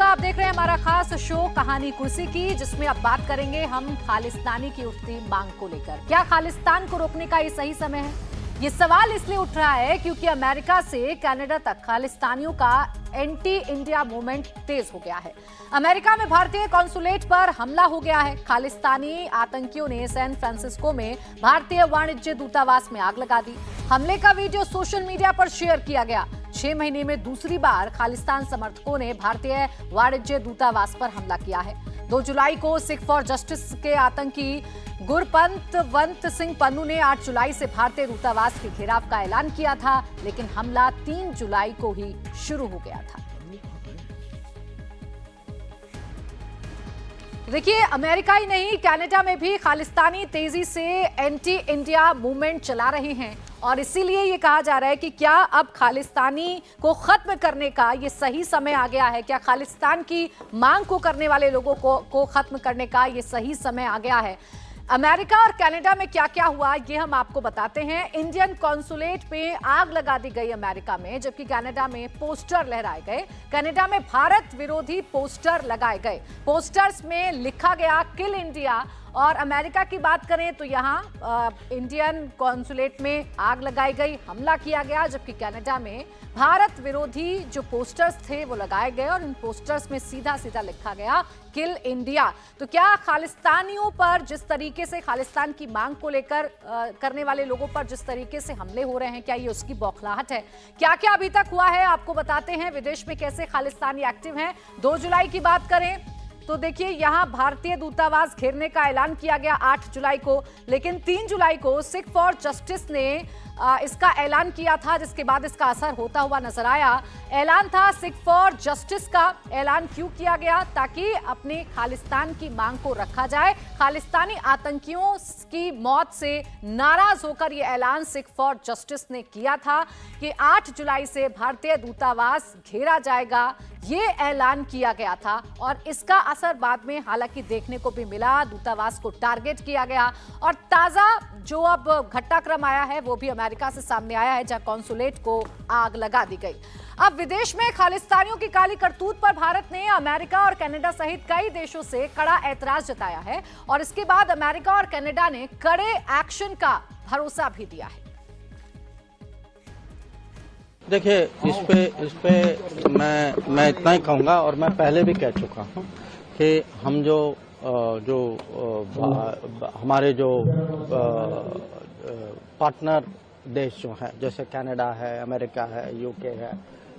सुबह आप देख रहे हैं हमारा खास शो कहानी कुर्सी की, जिसमें अब बात करेंगे हम खालिस्तानी की उठती मांग को लेकर। क्या खालिस्तान को रोकने का ये सही समय है? ये सवाल इसलिए उठ रहा है क्योंकि अमेरिका से कनाडा तक खालिस्तानियों का एंटी इंडिया मूवमेंट तेज हो गया है। अमेरिका में भारतीय कॉन्सुलेट पर हमला हो गया है। खालिस्तानी आतंकियों ने सैन फ्रांसिस्को में भारतीय वाणिज्य दूतावास में आग लगा दी। हमले का वीडियो सोशल मीडिया पर शेयर किया गया। 6 महीने में दूसरी बार खालिस्तान समर्थकों ने भारतीय वाणिज्य दूतावास पर हमला किया है। 2 जुलाई को सिख फॉर जस्टिस के आतंकी गुरपंतवंत सिंह पन्नू ने 8 जुलाई से भारतीय दूतावास के घेराव का ऐलान किया था, लेकिन हमला 3 जुलाई को ही शुरू हो गया था। देखिए, अमेरिका ही नहीं, कनाडा में भी खालिस्तानी तेजी से एंटी इंडिया मूवमेंट चला रहे हैं और इसीलिए ये कहा जा रहा है कि क्या अब खालिस्तानी को खत्म करने का ये सही समय आ गया है? क्या खालिस्तान की मांग को करने वाले लोगों को खत्म करने का ये सही समय आ गया है? अमेरिका और कनाडा में क्या क्या हुआ ये हम आपको बताते हैं। इंडियन कॉन्सुलेट पे आग लगा दी गई अमेरिका में, जबकि कनाडा में पोस्टर लहराए गए। कनाडा में भारत विरोधी पोस्टर लगाए गए। पोस्टर्स में लिखा गया किल इंडिया। और अमेरिका की बात करें तो यहाँ इंडियन कॉन्सुलेट में आग लगाई गई, हमला किया गया, जबकि कनाडा में भारत विरोधी जो पोस्टर्स थे वो लगाए गए और इन पोस्टर्स में सीधा सीधा लिखा गया किल इंडिया। तो क्या खालिस्तानियों पर जिस तरीके से खालिस्तान की मांग को लेकर करने वाले लोगों पर जिस तरीके से हमले हो रहे हैं, क्या ये उसकी बौखलाहट है? क्या क्या अभी तक हुआ है आपको बताते हैं। विदेश में कैसे खालिस्तानी एक्टिव हैं। 2 जुलाई की बात करें तो देखिए, यहां भारतीय दूतावास घेरने का ऐलान किया गया 8 जुलाई को, लेकिन 3 जुलाई को सिख फॉर जस्टिस ने इसका ऐलान किया था, जिसके बाद इसका असर होता हुआ नजर आया। ऐलान था सिख फॉर जस्टिस का। ऐलान क्यों किया गया? ताकि अपने खालिस्तान की मांग को रखा जाए। खालिस्तानी आतंकियों की मौत से नाराज होकर यह ऐलान सिख फॉर जस्टिस ने किया था कि 8 जुलाई से भारतीय दूतावास घेरा जाएगा। ये ऐलान किया गया था और इसका असर बाद में हालांकि देखने को भी मिला। दूतावास को टारगेट किया गया और ताजा जो अब घटनाक्रम आया है वो भी अमेरिका से सामने आया है, जहां कॉन्सुलेट को आग लगा दी गई। अब विदेश में खालिस्तानियों की काली करतूत पर भारत ने अमेरिका और कनाडा सहित कई देशों से कड़ा ऐतराज जताया है और इसके बाद अमेरिका और कनाडा ने कड़े एक्शन का भरोसा भी दिया है। देखिए, इस पे मैं इतना ही कहूँगा और मैं पहले भी कह चुका हूँ कि हम हमारे जो पार्टनर देश जो हैं, जैसे कनाडा है, अमेरिका है, यूके है,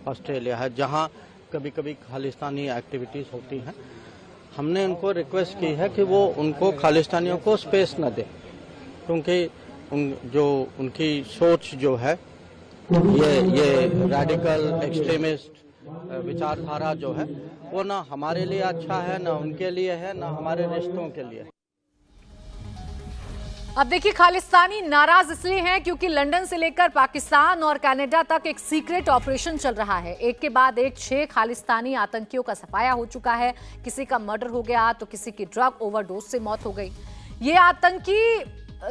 ऑस्ट्रेलिया है, जहाँ कभी कभी खालिस्तानी एक्टिविटीज़ होती हैं, हमने उनको रिक्वेस्ट की है कि वो उनको खालिस्तानियों को स्पेस न दें, क्योंकि उनकी सोच जो है ये रैडिकल एक्सट्रीमिस्ट विचारधारा जो है वो ना हमारे लिए अच्छा है, ना उनके लिए है, ना हमारे रिश्तों के लिए है। अब देखिए, खालिस्तानी नाराज इसलिए हैं क्योंकि लंदन से लेकर पाकिस्तान और कनाडा तक एक सीक्रेट ऑपरेशन चल रहा है। एक के बाद एक 6 खालिस्तानी आतंकियों का सफाया हो चुका है। किसी का मर्डर हो गया तो किसी की ड्रग ओवरडोज से मौत हो गई। ये आतंकी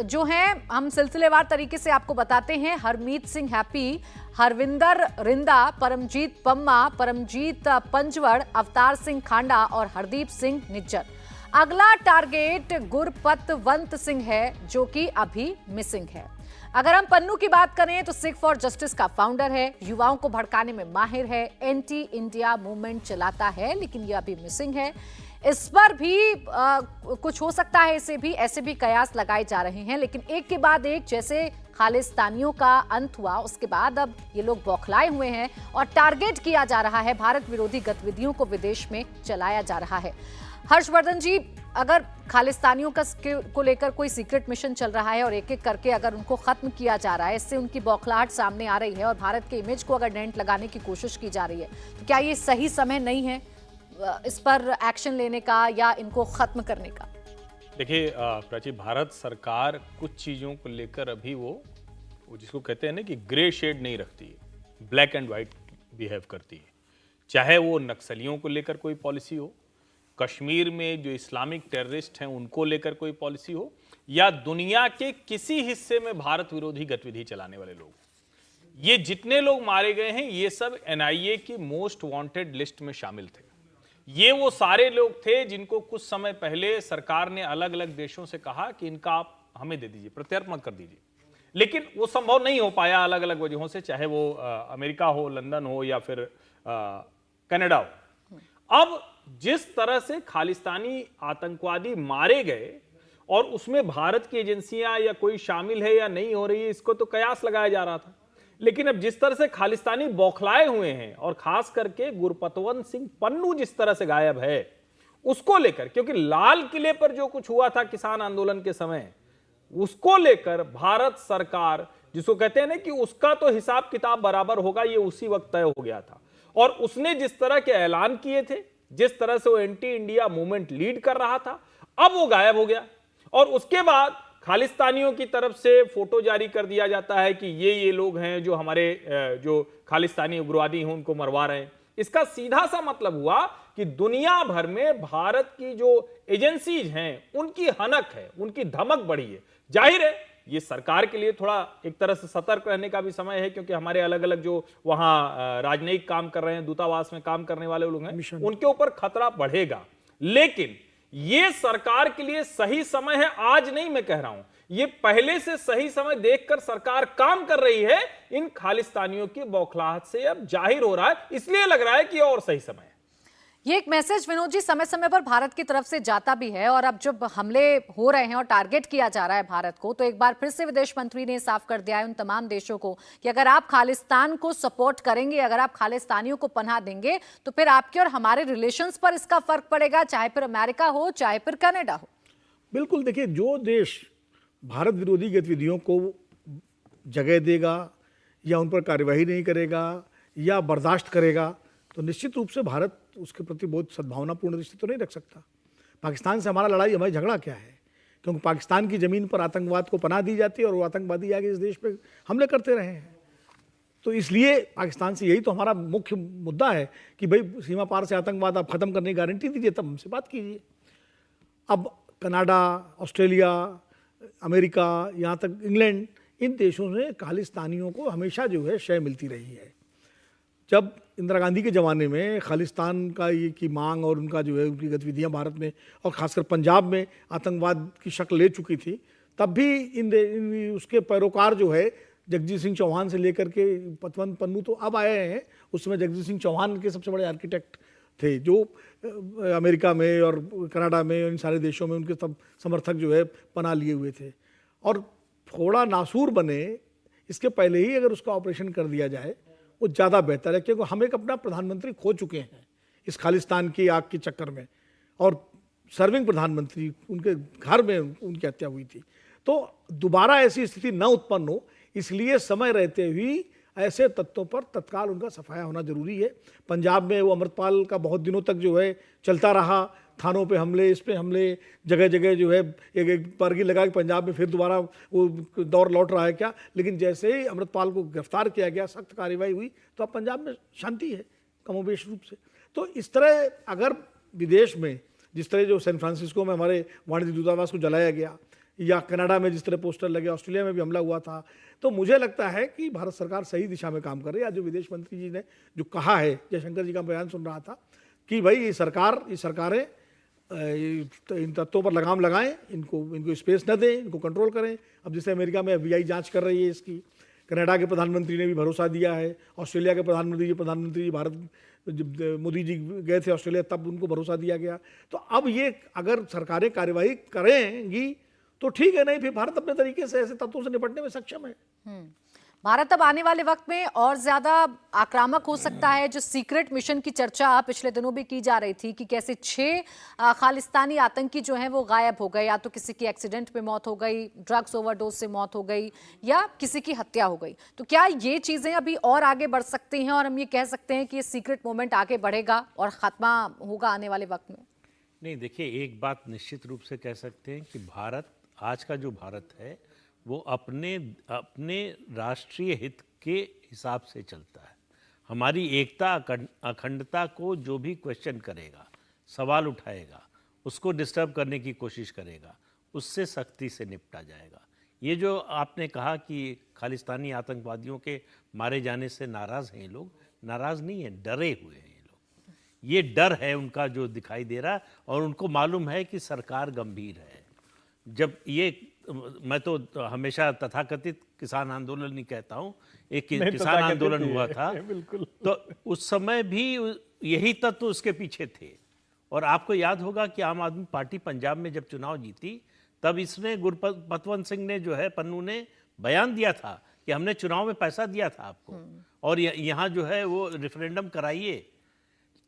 जो हैं, हम सिलसिलेवार तरीके से आपको बताते हैं। हरमीत सिंह हैप्पी, हरविंदर रिंदा, परमजीत पम्मा, परमजीत पंजवड़, अवतार सिंह खांडा और हरदीप सिंह निज्जर। अगला टारगेट गुरपतवंत सिंह है, जो कि अभी मिसिंग है। अगर हम पन्नू की बात करें तो सिख फॉर जस्टिस का फाउंडर है, युवाओं को भड़काने में माहिर है, एंटी इंडिया मूवमेंट चलाता है, लेकिन यह अभी मिसिंग है। इस पर भी कुछ हो सकता है, इसे भी ऐसे भी कयास लगाए जा रहे हैं, लेकिन एक के बाद एक जैसे खालिस्तानियों का अंत हुआ, उसके बाद अब ये लोग बौखलाए हुए हैं और टारगेट किया जा रहा है। भारत विरोधी गतिविधियों को विदेश में चलाया जा रहा है। हर्षवर्धन जी, अगर खालिस्तानियों को लेकर कोई सीक्रेट मिशन चल रहा है और एक एक करके अगर उनको खत्म किया जा रहा है, इससे उनकी बौखलाहट सामने आ रही है और भारत के इमेज को अगर डेंट लगाने की कोशिश की जा रही है, तो क्या ये सही समय नहीं है इस पर एक्शन लेने का या इनको खत्म करने का? देखिए प्राची, भारत सरकार कुछ चीज़ों को लेकर अभी वो जिसको कहते हैं ना कि ग्रे शेड नहीं रखती है, ब्लैक एंड वाइट बिहेव करती है। चाहे वो नक्सलियों को लेकर कोई पॉलिसी हो, कश्मीर में जो इस्लामिक टेररिस्ट हैं उनको लेकर कोई पॉलिसी हो, या दुनिया के किसी हिस्से में भारत विरोधी गतिविधि चलाने वाले लोग। ये जितने लोग मारे गए हैं ये सब एनआईए की मोस्ट वांटेड लिस्ट में शामिल थे। ये वो सारे लोग थे जिनको कुछ समय पहले सरकार ने अलग अलग देशों से कहा कि इनका आप हमें दे दीजिए, प्रत्यर्पण कर दीजिए, लेकिन वो संभव नहीं हो पाया अलग अलग वजहों से, चाहे वो अमेरिका हो, लंदन हो या फिर कनाडा हो। अब जिस तरह से खालिस्तानी आतंकवादी मारे गए और उसमें भारत की एजेंसियां या कोई शामिल है या नहीं हो रही है, इसको तो कयास लगाया जा रहा था, लेकिन अब जिस तरह से खालिस्तानी बौखलाए हुए हैं और खास करके गुरपतवंत सिंह पन्नू जिस तरह से गायब है उसको लेकर, क्योंकि लाल किले पर जो कुछ हुआ था किसान आंदोलन के समय, उसको लेकर भारत सरकार, जिसको कहते हैं ना कि उसका तो हिसाब किताब बराबर होगा, ये उसी वक्त तय हो गया था। और उसने जिस तरह के ऐलान किए थे, जिस तरह से वो एंटी इंडिया मूवमेंट लीड कर रहा था, अब वो गायब हो गया और उसके बाद खालिस्तानियों की तरफ से फोटो जारी कर दिया जाता है कि ये लोग हैं जो हमारे जो खालिस्तानी उग्रवादी हैं उनको मरवा रहे हैं। इसका सीधा सा मतलब हुआ कि दुनिया भर में भारत की जो एजेंसीज हैं उनकी हनक है, उनकी धमक बढ़ी है। जाहिर है ये सरकार के लिए थोड़ा एक तरह से सतर्क रहने का भी समय है, क्योंकि हमारे अलग अलग जो वहां राजनयिक काम कर रहे हैं, दूतावास में काम करने वाले लोग हैं, उनके ऊपर खतरा बढ़ेगा। लेकिन ये सरकार के लिए सही समय है, आज नहीं मैं कह रहा हूं, ये पहले से सही समय देखकर सरकार काम कर रही है। इन खालिस्तानियों की बौखलाहट से अब जाहिर हो रहा है, इसलिए लग रहा है कि और सही समय है। ये एक मैसेज विनोद जी समय समय पर भारत की तरफ से जाता भी है, और अब जब हमले हो रहे हैं और टारगेट किया जा रहा है भारत को, तो एक बार फिर से विदेश मंत्री ने साफ कर दिया है उन तमाम देशों को कि अगर आप खालिस्तान को सपोर्ट करेंगे, अगर आप खालिस्तानियों को पनाह देंगे, तो फिर आपके और हमारे रिलेशंस पर इसका फर्क पड़ेगा, चाहे फिर अमेरिका हो चाहे फिर कनाडा हो। बिल्कुल, देखिए, जो देश भारत विरोधी गतिविधियों को जगह देगा या उन पर कार्यवाही नहीं करेगा या बर्दाश्त करेगा, तो निश्चित रूप से भारत उसके प्रति बहुत सद्भावनापूर्ण दृष्टि तो नहीं रख सकता। पाकिस्तान से हमारी झगड़ा क्या है? क्योंकि पाकिस्तान की ज़मीन पर आतंकवाद को पनाह दी जाती है और वो आतंकवादी आगे इस देश पे हमले करते रहे हैं। तो इसलिए पाकिस्तान से यही तो हमारा मुख्य मुद्दा है कि भाई सीमा पार से आतंकवाद आप ख़त्म करने की गारंटी दीजिए, तब हमसे बात कीजिए। अब कनाडा, ऑस्ट्रेलिया, अमेरिका, यहाँ तक इंग्लैंड, इन देशों में खालिस्तानियों को हमेशा जो है शय मिलती रही है। जब इंदिरा गांधी के ज़माने में खालिस्तान का ये की मांग और उनका जो है उनकी गतिविधियां भारत में और ख़ासकर पंजाब में आतंकवाद की शक्ल ले चुकी थी, तब भी उसके पैरोकार जो है जगजीत सिंह चौहान से लेकर के पतवंत पन्नू तो अब आए हैं। उस समय जगजीत सिंह चौहान के सबसे बड़े आर्किटेक्ट थे, जो अमेरिका में और कनाडा में इन सारे देशों में उनके सब समर्थक जो है पनाह लिए हुए थे। और थोड़ा नासूर बने इसके पहले ही अगर उसका ऑपरेशन कर दिया जाए वो ज़्यादा बेहतर है, क्योंकि हम एक अपना प्रधानमंत्री खो चुके हैं इस खालिस्तान की आग के चक्कर में, और सर्विंग प्रधानमंत्री उनके घर में उनकी हत्या हुई थी। तो दोबारा ऐसी स्थिति न उत्पन्न हो, इसलिए समय रहते हुए ऐसे तत्वों पर तत्काल उनका सफाया होना जरूरी है। पंजाब में वो अमृतपाल का बहुत दिनों तक जो है चलता रहा, थानों पे हमले, इस पे हमले, जगह जगह जो है एक पारगी लगा कि पंजाब में फिर दोबारा वो दौर लौट रहा है क्या। लेकिन जैसे ही अमृतपाल को गिरफ्तार किया गया, सख्त कार्रवाई हुई, तो अब पंजाब में शांति है कमोबेश रूप से। तो इस तरह अगर विदेश में जिस तरह जो सैन फ्रांसिस्को में हमारे वाणिज्य दूतावास को जलाया गया, या कनाडा में जिस तरह पोस्टर लगे, ऑस्ट्रेलिया में भी हमला हुआ था, तो मुझे लगता है कि भारत सरकार सही दिशा में काम कर रही है। आज जो विदेश मंत्री जी ने जो कहा है, जयशंकर जी का बयान सुन रहा था कि भाई ये सरकारें इन तत्वों पर लगाम लगाएं, इनको स्पेस न दें, इनको कंट्रोल करें। अब जैसे अमेरिका में FBI जांच कर रही है इसकी, कनाडा के प्रधानमंत्री ने भी भरोसा दिया है, ऑस्ट्रेलिया के प्रधानमंत्री जी भारत जब मोदी जी गए थे ऑस्ट्रेलिया तब उनको भरोसा दिया गया। तो अब ये अगर सरकारें कार्यवाही करेंगी तो ठीक है, नहीं फिर भारत अपने तरीके से ऐसे तत्वों से निपटने में सक्षम है। भारत अब आने वाले वक्त में और ज्यादा आक्रामक हो सकता है। जो सीक्रेट मिशन की चर्चा पिछले दिनों भी की जा रही थी कि कैसे 6 खालिस्तानी आतंकी जो हैं वो गायब हो गए, या तो किसी की एक्सीडेंट में मौत हो गई, ड्रग्स ओवरडोज से मौत हो गई, या किसी की हत्या हो गई। तो क्या ये चीजें अभी और आगे बढ़ सकती हैं और हम ये कह सकते हैं कि ये सीक्रेट मूवमेंट आगे बढ़ेगा और खात्मा होगा आने वाले वक्त में? नहीं, देखिए, एक बात निश्चित रूप से कह सकते हैं कि भारत, आज का जो भारत है, वो अपने राष्ट्रीय हित के हिसाब से चलता है। हमारी एकता, अखंडता को जो भी क्वेश्चन करेगा, सवाल उठाएगा, उसको डिस्टर्ब करने की कोशिश करेगा, उससे सख्ती से निपटा जाएगा। ये जो आपने कहा कि खालिस्तानी आतंकवादियों के मारे जाने से नाराज़ हैं ये लोग, नाराज़ नहीं हैं, डरे हुए हैं ये लोग। ये डर है उनका जो दिखाई दे रहा, और उनको मालूम है कि सरकार गंभीर है। जब ये, मैं तो हमेशा तथाकथित किसान आंदोलन ही कहता हूँ, एक किसान आंदोलन हुआ था बिल्कुल, तो उस समय भी यही तत्व उसके पीछे थे। और आपको याद होगा कि आम आदमी पार्टी पंजाब में जब चुनाव जीती, तब इसने गुरपतवंत सिंह ने जो है, पन्नू ने बयान दिया था कि हमने चुनाव में पैसा दिया था आपको, और यहाँ जो है वो रेफरेंडम कराइए।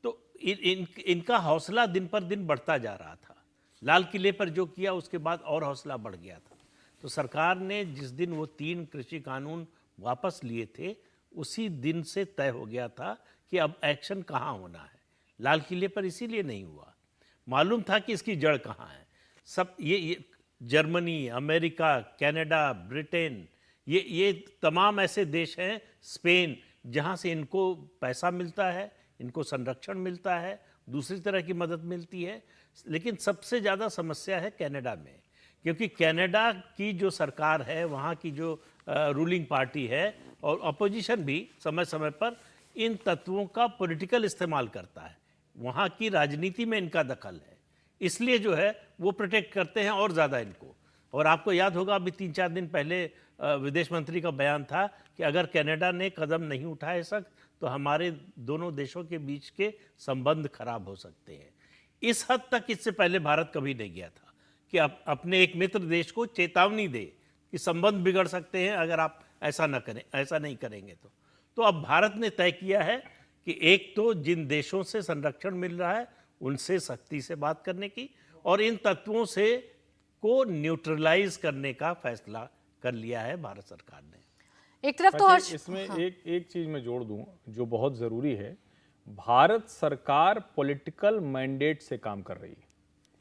तो इनका हौसला दिन पर दिन बढ़ता जा रहा था। लाल किले पर जो किया उसके बाद और हौसला बढ़ गया था। तो सरकार ने जिस दिन वो 3 कृषि कानून वापस लिए थे, उसी दिन से तय हो गया था कि अब एक्शन कहाँ होना है। लाल किले पर इसीलिए नहीं हुआ, मालूम था कि इसकी जड़ कहाँ है। सब ये जर्मनी, अमेरिका, कनाडा, ब्रिटेन, ये तमाम ऐसे देश हैं, स्पेन, जहाँ से इनको पैसा मिलता है, इनको संरक्षण मिलता है, दूसरी तरह की मदद मिलती है। लेकिन सबसे ज़्यादा समस्या है कनाडा में, क्योंकि कनाडा की जो सरकार है, वहाँ की जो रूलिंग पार्टी है और अपोजिशन भी समय समय पर इन तत्वों का पॉलिटिकल इस्तेमाल करता है। वहाँ की राजनीति में इनका दखल है, इसलिए जो है वो प्रोटेक्ट करते हैं और ज़्यादा इनको। और आपको याद होगा अभी 3-4 दिन पहले विदेश मंत्री का बयान था कि अगर कनाडा ने कदम नहीं उठाए सख्त, तो हमारे दोनों देशों के बीच के संबंध खराब हो सकते हैं। इस हद तक इससे पहले भारत कभी नहीं गया था कि अपने एक मित्र देश को चेतावनी दे कि संबंध बिगड़ सकते हैं अगर आप ऐसा न करें, ऐसा नहीं करेंगे तो अब भारत ने तय किया है कि एक तो जिन देशों से संरक्षण मिल रहा है उनसे सख्ती से बात करने की, और इन तत्वों से को न्यूट्रलाइज करने का फैसला कर लिया है भारत सरकार ने। एक तरफ तो हर्ष, इसमें एक चीज मैं जोड़ दूं जो बहुत जरूरी है। भारत सरकार पॉलिटिकल मैंडेट से काम कर रही है।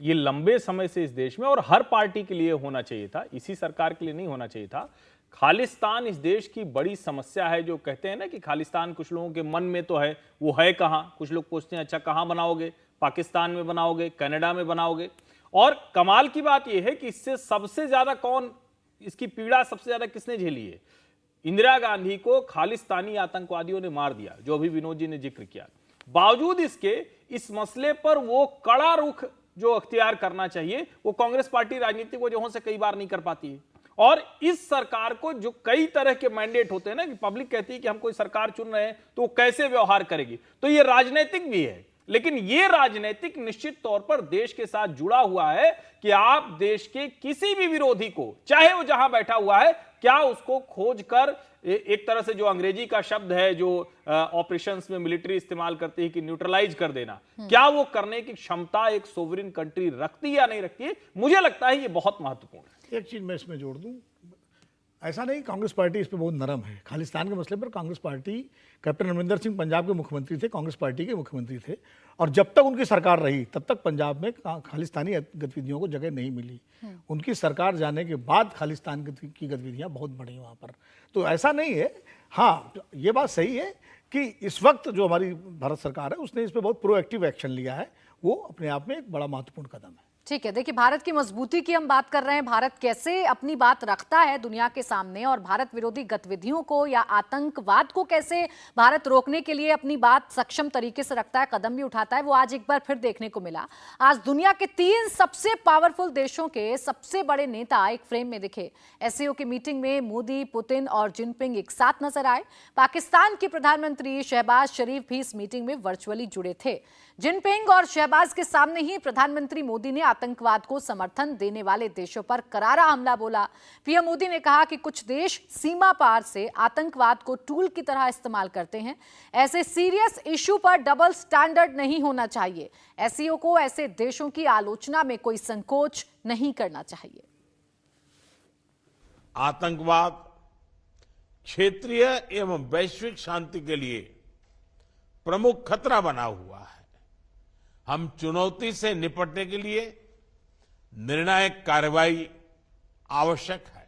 ये लंबे समय से इस देश में, और हर पार्टी के लिए होना चाहिए था, इसी सरकार के लिए नहीं होना चाहिए था। खालिस्तान इस देश की बड़ी समस्या है। जो कहते हैं ना कि खालिस्तान कुछ लोगों के मन में तो है, वो है कहां? कुछ लोग पूछते हैं अच्छा कहां बनाओगे? पाकिस्तान में बनाओगे, कनाडा में बनाओगे? और कमाल की बात यह है कि इससे सबसे ज्यादा कौन, इसकी पीड़ा सबसे ज्यादा किसने झेली है? इंदिरा गांधी को खालिस्तानी आतंकवादियों ने मार दिया, जो अभी विनोद जी ने जिक्र किया। बावजूद इसके इस मसले पर वो कड़ा रुख जो अख्तियार करना चाहिए, वो कांग्रेस पार्टी राजनीतिक वजहों से कई बार नहीं कर पाती है। और इस सरकार को जो कई तरह के मैंडेट होते हैं ना, कि पब्लिक कहती है कि हम कोई सरकार चुन रहे हैं तो वो कैसे व्यवहार करेगी, तो ये राजनीतिक भी है। लेकिन ये राजनीतिक निश्चित तौर पर देश के साथ जुड़ा हुआ है कि आप देश के किसी भी विरोधी को, चाहे वो जहां बैठा हुआ है, क्या उसको खोज कर, एक तरह से जो अंग्रेजी का शब्द है जो ऑपरेशंस में मिलिट्री इस्तेमाल करती है कि न्यूट्रलाइज कर देना, क्या वो करने की क्षमता एक सोवरेन कंट्री रखती है या नहीं रखती है? मुझे लगता है ये बहुत महत्वपूर्ण है। एक चीज मैं इसमें जोड़ दूं, ऐसा नहीं कांग्रेस पार्टी इस पर बहुत नरम है। खालिस्तान के मसले पर कांग्रेस पार्टी, कैप्टन अमरिंदर सिंह पंजाब के मुख्यमंत्री थे, कांग्रेस पार्टी के मुख्यमंत्री थे, और जब तक उनकी सरकार रही तब तक पंजाब में खालिस्तानी गतिविधियों को जगह नहीं मिली। उनकी सरकार जाने के बाद खालिस्तान की गतिविधियां बहुत बढ़ी वहाँ पर। तो ऐसा नहीं है। हाँ, ये बात सही है कि इस वक्त जो हमारी भारत सरकार है उसने इस पर बहुत प्रोएक्टिव एक्शन लिया है, वो अपने आप में एक बड़ा महत्वपूर्ण कदम है। ठीक है, देखिए भारत की मजबूती की हम बात कर रहे हैं, भारत कैसे अपनी बात रखता है दुनिया के सामने, और भारत विरोधी गतिविधियों को या आतंकवाद को कैसे भारत रोकने के लिए अपनी बात सक्षम तरीके से रखता है, कदम भी उठाता है, वो आज एक बार फिर देखने को मिला। आज दुनिया के 3 सबसे पावरफुल देशों के सबसे बड़े नेता एक फ्रेम में दिखे। एससीओ की मीटिंग में मोदी, पुतिन और जिनपिंग एक साथ नजर आए। पाकिस्तान के प्रधानमंत्री शहबाज शरीफ भी इस मीटिंग में वर्चुअली जुड़े थे। जिनपिंग और शहबाज के सामने ही प्रधानमंत्री मोदी ने आतंकवाद को समर्थन देने वाले देशों पर करारा हमला बोला। पीएम मोदी ने कहा कि कुछ देश सीमा पार से आतंकवाद को टूल की तरह इस्तेमाल करते हैं। ऐसे सीरियस इशू पर डबल स्टैंडर्ड नहीं होना चाहिए। एससीओ को ऐसे देशों की आलोचना में कोई संकोच नहीं करना चाहिए। आतंकवाद क्षेत्रीय एवं वैश्विक शांति के लिए प्रमुख खतरा बना हुआ है। हम चुनौती से निपटने के लिए निर्णायक कार्रवाई आवश्यक है।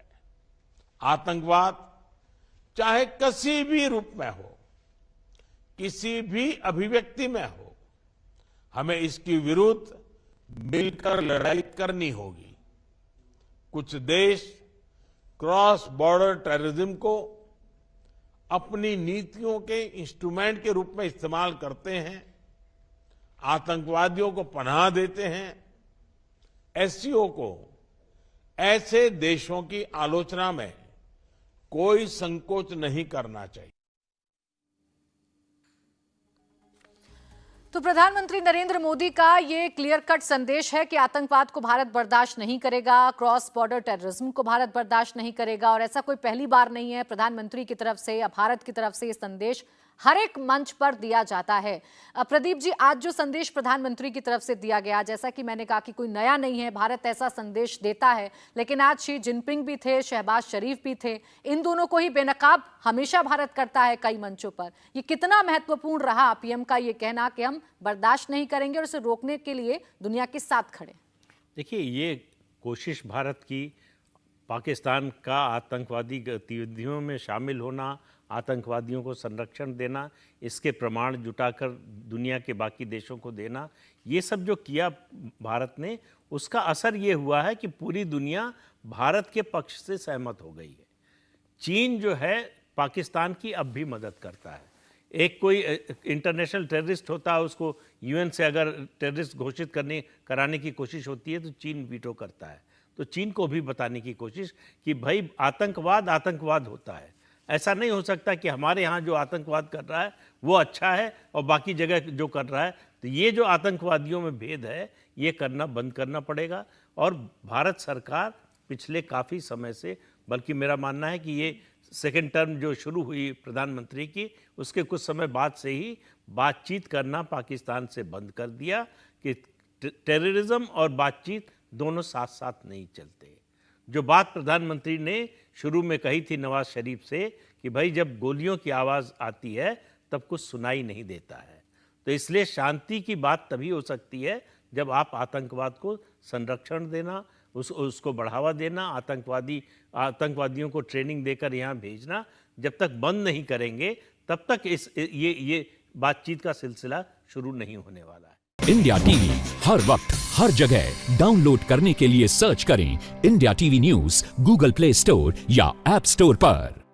आतंकवाद चाहे किसी भी रूप में हो, किसी भी अभिव्यक्ति में हो, हमें इसके विरुद्ध मिलकर लड़ाई करनी होगी। कुछ देश क्रॉस बॉर्डर टेररिज्म को अपनी नीतियों के इंस्ट्रूमेंट के रूप में इस्तेमाल करते हैं, आतंकवादियों को पनाह देते हैं, एससीओ को ऐसे देशों की आलोचना में कोई संकोच नहीं करना चाहिए। तो प्रधानमंत्री नरेंद्र मोदी का ये क्लियर कट संदेश है कि आतंकवाद को भारत बर्दाश्त नहीं करेगा, क्रॉस बॉर्डर टेररिज्म को भारत बर्दाश्त नहीं करेगा। और ऐसा कोई पहली बार नहीं है, प्रधानमंत्री की तरफ से या भारत की तरफ से ये संदेश हर एक मंच पर दिया जाता है। प्रदीप जी, आज जो संदेश प्रधानमंत्री की तरफ से दिया गया, जैसा कि मैंने कहा कि कोई नया नहीं है, भारत ऐसा संदेश देता है, लेकिन आज शी जिनपिंग भी थे, शहबाज शरीफ भी थे, इन दोनों को ही बेनकाब हमेशा भारत करता है कई मंचों पर। ये कितना महत्वपूर्ण रहा पीएम का ये कहना कि हम बर्दाश्त नहीं करेंगे और इसे रोकने के लिए दुनिया के साथ खड़े? देखिए, ये कोशिश भारत की पाकिस्तान का आतंकवादी गतिविधियों में शामिल होना, आतंकवादियों को संरक्षण देना, इसके प्रमाण जुटाकर दुनिया के बाकी देशों को देना, ये सब जो किया भारत ने, उसका असर ये हुआ है कि पूरी दुनिया भारत के पक्ष से सहमत हो गई है। चीन जो है पाकिस्तान की अब भी मदद करता है। एक कोई इंटरनेशनल टेररिस्ट होता है, उसको यूएन से अगर टेररिस्ट घोषित कराने की कोशिश होती है तो चीन वीटो करता है। तो चीन को भी बताने की कोशिश कि भाई आतंकवाद होता है, ऐसा नहीं हो सकता कि हमारे यहाँ जो आतंकवाद कर रहा है वो अच्छा है और बाकी जगह जो कर रहा है। तो ये जो आतंकवादियों में भेद है, ये करना बंद करना पड़ेगा। और भारत सरकार पिछले काफ़ी समय से, बल्कि मेरा मानना है कि ये सेकेंड टर्म जो शुरू हुई प्रधानमंत्री की, उसके कुछ समय बाद से ही बातचीत करना पाकिस्तान से बंद कर दिया कि टेररिज्म और बातचीत दोनों साथ साथ नहीं चलते। जो बात प्रधानमंत्री ने शुरू में कही थी नवाज शरीफ से कि भाई जब गोलियों की आवाज़ आती है तब कुछ सुनाई नहीं देता है, तो इसलिए शांति की बात तभी हो सकती है जब आप आतंकवाद को संरक्षण देना, उसको बढ़ावा देना, आतंकवादियों को ट्रेनिंग देकर यहाँ भेजना, जब तक बंद नहीं करेंगे तब तक ये बातचीत का सिलसिला शुरू नहीं होने वाला है। इंडिया टीवी हर वक्त हर जगह डाउनलोड करने के लिए सर्च करें India TV news Google play store या ऐप स्टोर पर।